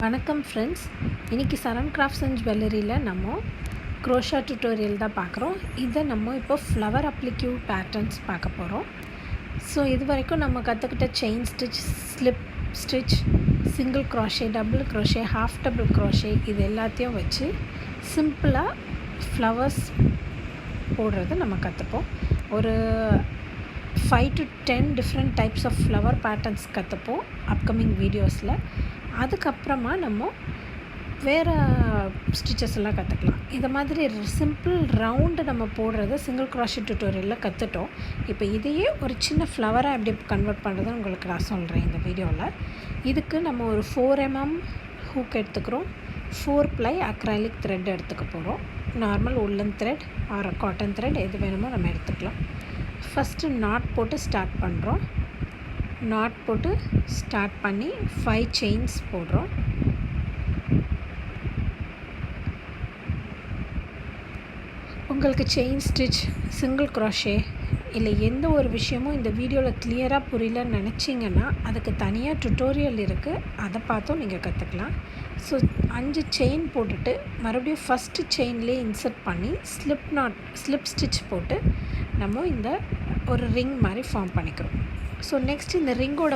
வணக்கம் ஃப்ரெண்ட்ஸ், இன்றைக்கி சரண் crafts and ஜுவல்லரியில் நம்ம க்ரோஷா டியூட்டோரியல் தான் பார்க்குறோம். இதை நம்ம இப்போ ஃப்ளவர் அப்ளிக்யூ பேட்டர்ன்ஸ் பார்க்க போகிறோம். ஸோ இது வரைக்கும் நம்ம கற்றுக்கிட்ட chain stitch, slip stitch, single crochet, double crochet, half double crochet இது எல்லாத்தையும் வச்சு சிம்பிளாக ஃப்ளவர்ஸ் போடுறது நம்ம கற்றுப்போம். ஒரு 5 to 10 different types of flower patterns கற்றுப்போம் அப்கமிங் வீடியோஸில். அதுக்கப்புறமா நம்ம வேறு ஸ்டிச்சஸ் எல்லாம் கற்றுக்கலாம். இந்த மாதிரி சிம்பிள் ரவுண்டு நம்ம போடுறது சிங்கிள் க்ரோஷே டியூட்டோரியலில் கற்றுட்டோம். இப்போ இதையே ஒரு சின்ன ஃப்ளவராக எப்படி கன்வெர்ட் பண்ணுறதுன்னு உங்களுக்கு நான் சொல்கிறேன் இந்த வீடியோவில். இதுக்கு நம்ம ஒரு 4 mm ஹூக் எடுத்துக்கிறோம். 4 ply அக்ரைலிக் த்ரெட் எடுத்துக்க போகிறோம். நார்மல் உள்ளன் த்ரெட் ஆர் காட்டன் த்ரெட் எது வேணுமோ நம்ம எடுத்துக்கலாம். ஃபஸ்ட்டு நாட் போட்டு ஸ்டார்ட் பண்ணுறோம். நாட் போட்டு ஸ்டார்ட் பண்ணி 5 செயின்ஸ் போடுறோம். உங்களுக்கு செயின் ஸ்டிச், சிங்கிள் க்ரோஷே இல்லை எந்த ஒரு விஷயமும் இந்த வீடியோவில் கிளியராக புரியலன்னு நினச்சிங்கன்னா அதுக்கு தனியாக டுட்டோரியல் இருக்குது, அதை பார்த்தும் நீங்கள் கற்றுக்கலாம். ஸோ 5 செயின் போட்டுட்டு மறுபடியும் ஃபஸ்ட்டு செயின்லேயே இன்சர்ட் பண்ணி ஸ்லிப் ஸ்டிச் போட்டு நம்ம இந்த ஒரு ரிங் மாதிரி ஃபார்ம் பண்ணிக்கிறோம். ஸோ நெக்ஸ்ட் இந்த ரிங்கோட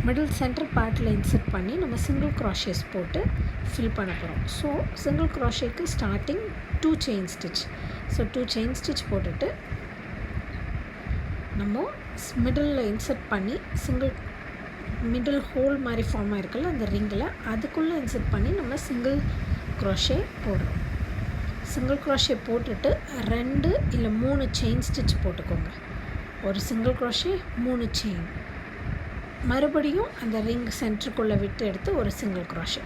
மிடில் சென்டர் பார்ட்டில் இன்சர்ட் பண்ணி நம்ம சிங்கிள் க்ரோஷேஸ் போட்டு ஃபில் பண்ண போகிறோம். ஸோ சிங்கிள் க்ரோஷேக்கு starting 2 chain stitch. So 2 chain stitch போட்டுட்டு நம்ம மிடில் இன்சர்ட் பண்ணி மிடில் ஹோல் மாதிரி ஃபார்ம் ஆகிருக்குல்ல அந்த ரிங்கில், அதுக்குள்ளே இன்சர்ட் பண்ணி நம்ம சிங்கிள் க்ரோஷே போடுறோம். சிங்கிள் க்ரோஷே போட்டுட்டு 2 இல்லை 3 செயின் ஸ்டிச் போட்டுக்கோங்க. ஒரு சிங்கிள் க்ரோஷே 3 செயின், மறுபடியும் அந்த ரிங் சென்டருக்குள்ளே விட்டு எடுத்து ஒரு சிங்கிள் க்ரோஷே.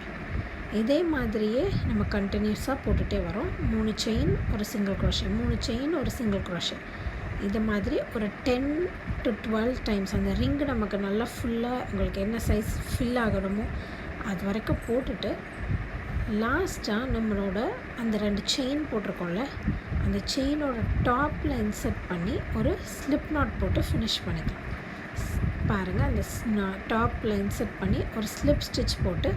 இதே மாதிரியே நம்ம கண்டினியூஸாக போட்டுகிட்டே வரோம். 3 செயின் ஒரு சிங்கிள் க்ரோஷே, 3 செயின் ஒரு சிங்கிள் க்ரோஷே. இது மாதிரி ஒரு 10 to 12 டைம்ஸ் அந்த ரிங்கு நமக்கு நல்லா ஃபுல்லாக உங்களுக்கு என்ன சைஸ் ஃபில் ஆகணுமோ அது வரைக்கும் போட்டுட்டு லாஸ்ட்டாக நம்மளோட அந்த 2 செயின் போட்டிருக்கோம்ல அந்த செயினோட டாப்பில் இன்சர்ட் பண்ணி ஒரு ஸ்லிப் நாட் போட்டு ஃபினிஷ் பண்ணிக்கலாம். பாருங்கள், அந்த டாப்பில் இன்சர்ட் பண்ணி ஒரு ஸ்லிப் ஸ்டிச் போட்டு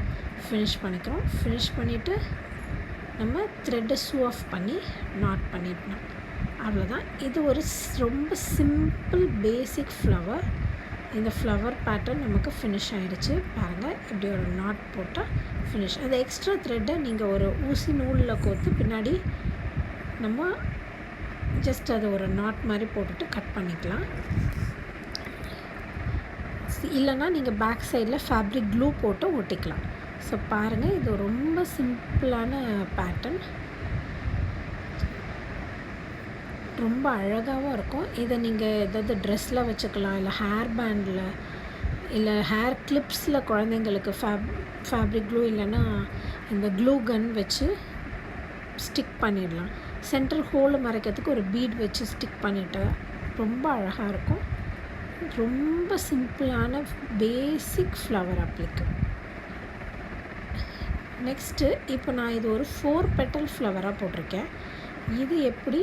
ஃபினிஷ் பண்ணிக்கிறோம். ஃபினிஷ் பண்ணிவிட்டு நம்ம த்ரெட்டை ஷூ ஆஃப் பண்ணி நாட் பண்ணிடணும். அவ்வளோதான். இது ஒரு ரொம்ப சிம்பிள் பேசிக் ஃப்ளவர். இந்த ஃப்ளவர் பேட்டர்ன் நமக்கு ஃபினிஷ் ஆகிடுச்சு. பாருங்கள், இப்படி ஒரு நாட் போட்டால் ஃபினிஷ். அந்த எக்ஸ்ட்ரா த்ரெட்டை நீங்கள் ஒரு ஊசி நூலில் கோர்த்து பின்னாடி நம்ம ஜஸ்ட் அதை ஒரு நாட் மாதிரி போட்டுட்டு கட் பண்ணிக்கலாம். இல்லைன்னா நீங்கள் பேக் சைடில் ஃபேப்ரிக் க்ளூ போட்டு ஒட்டிக்கலாம். ஸோ பாருங்கள், இது ரொம்ப சிம்பிளான பேட்டர்ன், ரொம்ப அழகாகவும் இருக்கும். இதை நீங்கள் ஏதாவது ட்ரெஸ்ஸில் வச்சுக்கலாம், இல்லை ஹேர் பேண்டில், இல்லை ஹேர் கிளிப்ஸில் குழந்தைங்களுக்கு ஃபேப்ரிக் க்ளூ இல்லைன்னா இந்த க்ளூ கன் வச்சு ஸ்டிக் பண்ணிடலாம். சென்டர் ஹோலை மறைக்கிறதுக்கு ஒரு பீட் வச்சு ஸ்டிக் பண்ணிவிட்டு ரொம்ப அழகாக இருக்கும். ரொம்ப சிம்பிளான பேசிக் ஃப்ளவர் அப்ளிக்கு. நெக்ஸ்ட்டு இப்போ நான் இது ஒரு 4 petal ஃப்ளவராக போட்டிருக்கேன். இது எப்படி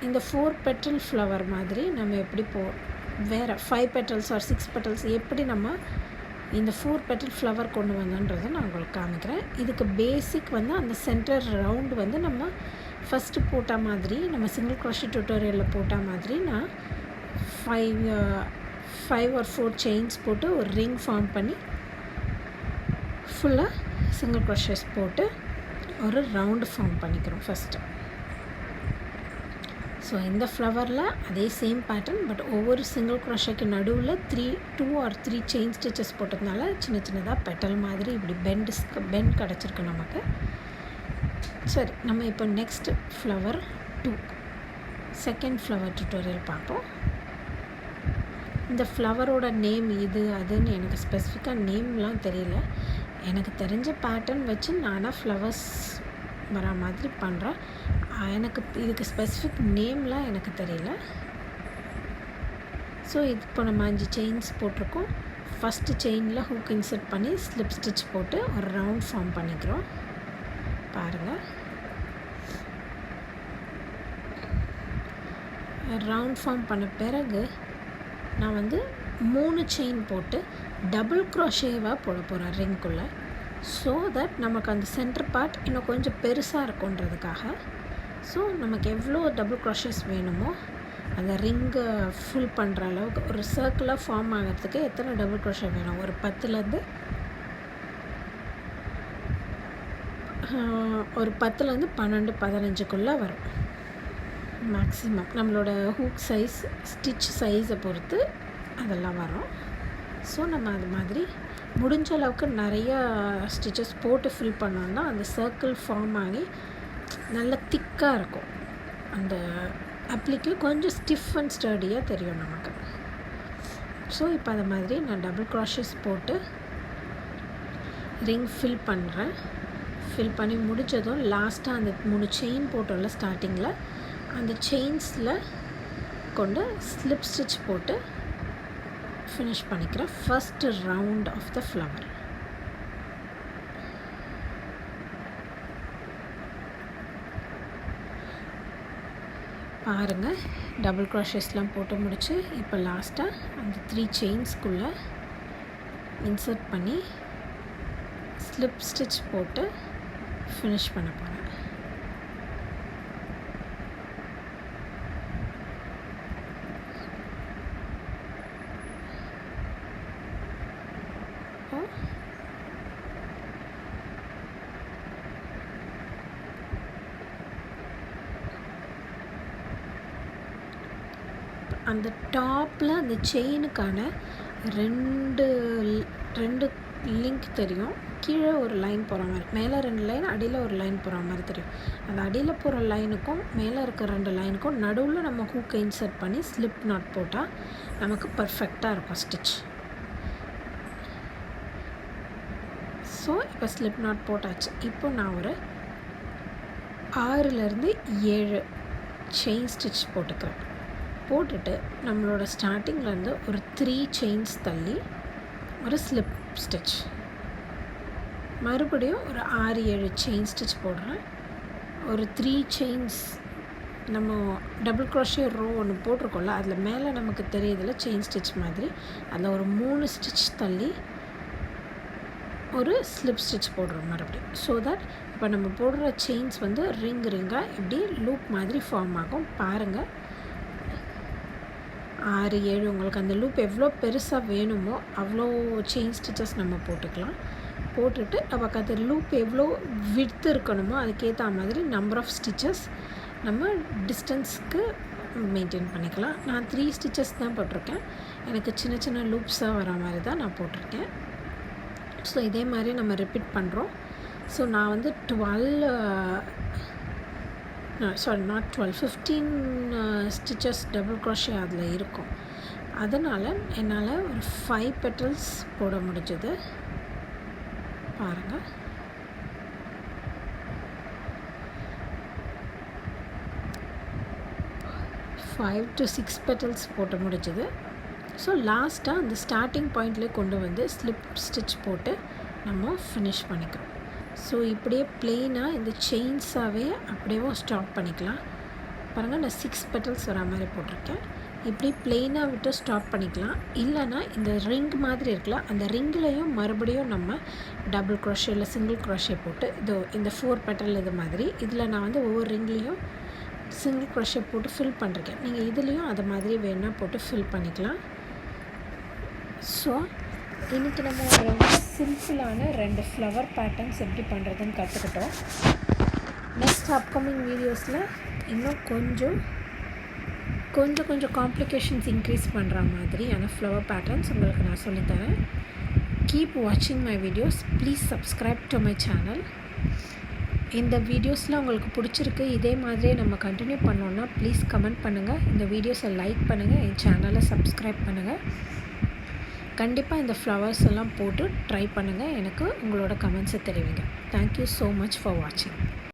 இந்த 4 petal ஃப்ளவர் மாதிரி நம்ம எப்படி வேறு 5 petals or 6 petals எப்படி நம்ம இந்த 4 petal ஃப்ளவர் கொண்டு வந்தோன்றதை நான் உங்களுக்கு காமிக்கிறேன். இதுக்கு பேசிக் வந்து அந்த சென்டர் ரவுண்டு வந்து நம்ம ஃபஸ்ட்டு போட்ட மாதிரி, நம்ம சிங்கிள் க்ரோஷே டியூட்டோரியலில் போட்ட மாதிரி நான் 5 or 4 செயின்ஸ் போட்டு ஒரு ரிங் ஃபார்ம் பண்ணி ஃபுல்லாக சிங்கிள் க்ரோஷேஸ் போட்டு ஒரு ரவுண்டு ஃபார்ம் பண்ணிக்கிறோம் ஃபஸ்ட்டு. ஸோ இந்த ஃப்ளவரில் அதே சேம் பேட்டர்ன், பட் ஒவ்வொரு சிங்கிள் க்ரோஷேக்கு நடுவில் 2 or 3 செயின் ஸ்டிச்சஸ் போட்டதுனால சின்ன சின்னதாக பெட்டல் மாதிரி இப்படி பெண்ட் கிடச்சிருக்கு நமக்கு. சரி, நம்ம இப்போ next flower 2 second flower tutorial பார்ப்போம். இந்த ஃப்ளவரோட நேம் இது அதுன்னு எனக்கு ஸ்பெசிஃபிக்காக நேம்லாம் தெரியல. எனக்கு தெரிஞ்ச பேட்டர்ன் வச்சு நானாக ஃப்ளவர்ஸ் வர மாதிரி பண்ணுறேன். எனக்கு இதுக்கு ஸ்பெசிஃபிக் நேம்லாம் எனக்கு தெரியல. ஸோ இப்போ நம்ம 5 செயின்ஸ் போட்டிருக்கோம். ஃபஸ்ட்டு செயினில் ஹூக் இன்சர்ட் பண்ணி ஸ்லிப் ஸ்டிச் போட்டு ஒரு ரவுண்ட் ஃபார்ம் பண்ணிக்கிறோம். பாருங்கள், ரவுண்ட் ஃபார்ம் பண்ண பிறகு நான் வந்து 3 செயின் போட்டு டபுள் க்ரோஷேவாக போட போகிறேன் ரிங்குள்ளே. ஸோ தட் நமக்கு அந்த சென்டர் பார்ட் இன்னும் கொஞ்சம் பெருசாக இருக்குன்றதுக்காக. ஸோ நமக்கு எவ்வளோ டபுள் க்ரோஷேஸ் வேணுமோ அந்த ரிங்கை ஃபுல் பண்ணுற அளவுக்கு ஒரு சர்க்கிளாக ஃபார்ம் ஆகிறதுக்கு எத்தனை டபுள் க்ரோஷே வேணும், ஒரு 10லேருந்து 12 15க்குள்ளே வரும் மேக்ஸிமம். நம்மளோட ஹூக் சைஸ், ஸ்டிச் சைஸை பொறுத்து அதெல்லாம் வரும். ஸோ நம்ம அது மாதிரி முடிஞ்ச அளவுக்கு நிறையா ஸ்டிச்சஸ் போட்டு ஃபில் பண்ணோன்னா அந்த சர்க்கிள் ஃபார்ம் ஆகி நல்ல திக்காக இருக்கும். அந்த அப்ளிக்கு கொஞ்சம் ஸ்டிஃப் அண்ட் ஸ்டர்டியாக தெரியும் நமக்கு. ஸோ இப்போ அது மாதிரி நான் டபுள் க்ராஷஸ் போட்டு ரிங் ஃபில் பண்ணுறேன். ஃபில் பண்ணி முடித்ததும் லாஸ்ட்டாக அந்த 3 செயின் போட்டோம்ல ஸ்டார்டிங்கில், அந்த செயின்ஸில் கொண்டு ஸ்லிப் ஸ்டிச் போட்டு ஃபினிஷ் பண்ணிக்கிறேன் first round of the flower. பாருங்கள், டபுள் க்ராஷஸ்லாம் போட்டு முடிச்சு இப்போ லாஸ்ட்டாக அந்த 3 செயின்ஸ்குள்ளே இன்சர்ட் பண்ணி ஸ்லிப் ஸ்டிச் போட்டு ஃபினிஷ் பண்ண போகிறேன். அந்த டாப்பில் அந்த செயினுக்கான ரெண்டு லிங்க் தெரியும். கீழே ஒரு லைன் போகிற மாதிரி, மேலே 2 லைன், அடியில் ஒரு லைன் போகிற மாதிரி தெரியும். அந்த அடியில் போகிற லைனுக்கும் மேலே இருக்க 2 லைனுக்கும் நடுவில் நம்ம ஹூக்கை இன்சர்ட் பண்ணி ஸ்லிப் நாட் போட்டால் நமக்கு பர்ஃபெக்டாக இருக்கும் ஸ்டிச். ஸோ இப்போ ஸ்லிப் நாட் போட்டாச்சு. இப்போ நான் ஒரு 6லேருந்து 7 செயின் ஸ்டிச் போட்டுக்கிறேன். போட்டுட்டு நம்மளோட ஸ்டார்டிங்லேருந்து ஒரு 3 செயின்ஸ் தள்ளி ஒரு ஸ்லிப் ஸ்டிச், மறுபடியும் ஒரு 6-7 செயின் ஸ்டிச் போடுறேன். ஒரு 3 செயின்ஸ் நம்ம டபுள் க்ரோஷே ரோ ஒன்று போட்டிருக்கோம்ல, அதில் மேலே நமக்கு தெரியுதில்ல செயின் ஸ்டிச் மாதிரி, அதில் ஒரு 3 ஸ்டிச் தள்ளி ஒரு ஸ்லிப் ஸ்டிச் போடுறோம் மறுபடியும். ஸோ தட் இப்போ நம்ம போடுற செயின்ஸ் வந்து ரிங்காக இப்படி லூப் மாதிரி ஃபார்ம் ஆகும். பாருங்கள், 6-7 உங்களுக்கு அந்த லூப் எவ்வளோ பெருசாக வேணுமோ அவ்வளோ செயின் ஸ்டிச்சஸ் நம்ம போட்டுக்கலாம். போட்டுட்டு நமக்கு அந்த லூப் எவ்வளோ விட்த் இருக்கணுமோ அதுக்கேற்ற மாதிரி நம்பர் ஆஃப் ஸ்டிச்சஸ் நம்ம டிஸ்டன்ஸ்க்கு மெயின்டைன் பண்ணிக்கலாம். நான் 3 ஸ்டிச்சஸ் தான் போட்டிருக்கேன். எனக்கு சின்ன சின்ன லூப்ஸாக வர மாதிரி தான் நான் போட்டிருக்கேன். ஸோ இதே மாதிரி நம்ம ரிப்பீட் பண்ணுறோம். ஸோ நான் வந்து 15 ஸ்டிச்சஸ் டபுள் க்ரோஷே அதில் இருக்கும். அதனால் என்னால் ஒரு 5 பெட்டல்ஸ் போட முடிஞ்சது. பாருங்கள், ஃபைவ் to 6 பெட்டல்ஸ் போட்ட முடிஞ்சது. ஸோ லாஸ்ட்டாக அந்த ஸ்டார்டிங் பாயிண்ட்லேயே கொண்டு வந்து ஸ்லிப் ஸ்டிச் போட்டு நம்ம ஃபினிஷ் பண்ணிக்கிறோம். ஸோ இப்படியே ப்ளெயினாக இந்த செயின்ஸாகவே அப்படியே ஸ்டாப் பண்ணிக்கலாம். பாருங்கள், நான் 6 பெட்டல்ஸ் வர மாதிரி போட்டிருக்கேன். இப்படி ப்ளெயினாக விட்டு ஸ்டாப் பண்ணிக்கலாம். இல்லைனா இந்த ரிங் மாதிரி இருக்குல்ல, அந்த ரிங்லேயும் மறுபடியும் நம்ம டபுள் க்ரோஷே இல்லை சிங்கிள் க்ரோஷே போட்டு இந்த 4 பெட்டல் இது மாதிரி இதில் நான் வந்து ஒவ்வொரு ரிங்லேயும் சிங்கிள் க்ரோஷே போட்டு ஃபில் பண்ணிருக்கேன். நீங்கள் இதுலேயும் அதை மாதிரி வேணால் போட்டு ஃபில் பண்ணிக்கலாம். ஸோ இன்றைக்கி நம்ம ரொம்ப சிம்பிளான 2 ஃப்ளவர் பேட்டர்ன்ஸ் எப்படி பண்ணுறதுன்னு கற்றுக்கிட்டோம். நெக்ஸ்ட் அப்கமிங் வீடியோஸில் இன்னும் கொஞ்சம் காம்ப்ளிகேஷன்ஸ் இன்க்ரீஸ் பண்ணுற மாதிரியான ஃப்ளவர் பேட்டர்ன்ஸ் உங்களுக்கு நான் சொல்லித்தரேன். கீப் வாட்சிங் my videos. Please subscribe to my channel. இந்த வீடியோஸில் உங்களுக்கு பிடிச்சிருக்கு, இதே மாதிரியே நம்ம கண்டினியூ பண்ணோன்னா ப்ளீஸ் கமெண்ட் பண்ணுங்கள். இந்த வீடியோஸை லைக் பண்ணுங்கள், என் சேனலை சப்ஸ்கிரைப் பண்ணுங்கள். கண்டிப்பாக இந்த ஃப்ளவர்ஸ் எல்லாம் போட்டு ட்ரை பண்ணுங்கள். எனக்கு உங்களோட கமெண்ட்ஸை தெரிவிங்க. தேங்க்யூ ஸோ மச் ஃபார் வாட்சிங்.